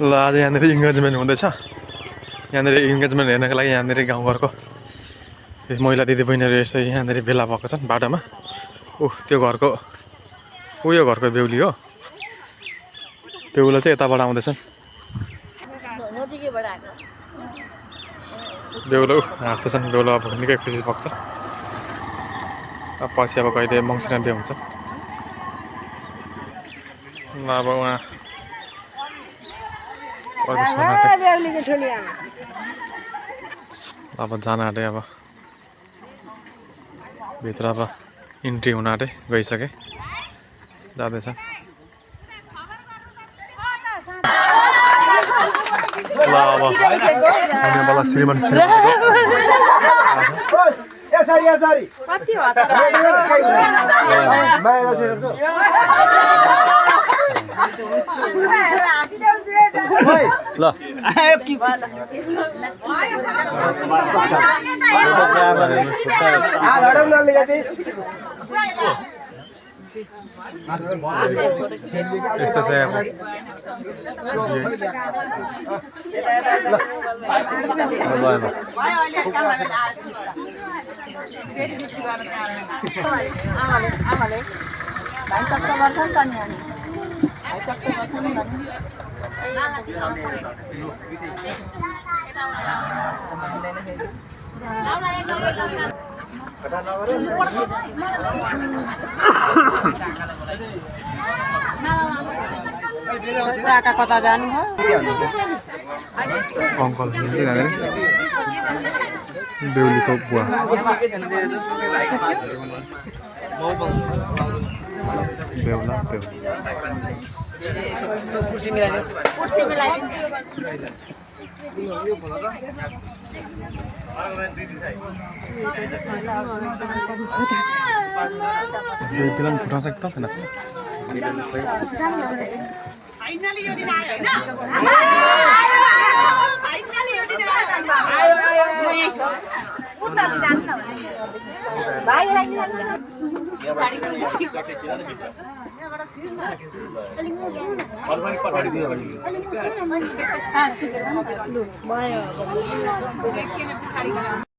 ल आज यहाँनिर इङ्गेजमेन्ट हुँदैछ। यहाँनिर इङ्गेजमेन्ट हेर्नको लागि यहाँनिर गाउँघरको महिला दिदीबहिनीहरू यसै यहाँनिर भेला भएको छन् बाटोमा। त्यो घरको उयो घरको बेहुली हो। बेहुला चाहिँ यताबाट आउँदैछन्। बेहुला हाँस्दैछन्। बेहुला अब निकै खुसी भएको छ। अब पछि अब कहिले मङ्सिरमा बिहे हुन्छ। ल अब उहाँ अब जान आँटे। अब भित्र अब इन्ट्री हुन आँटे। गइसके जाँदैछ। ल अब आउनेवाला श्रीमान ल यस्तो छ कता जानु हो अङ्कल बेहुलीको बुवा बेहुला फिल्म फुटाउँछ एकदम थिएन। फाइनली यो दिन आयो हैन फाइनली यो दिन आयो म यही छु उता जानु न भाइलाई नि साडीको यहाँबाट छिर्नु अलिक पछाडी दियो भने भयो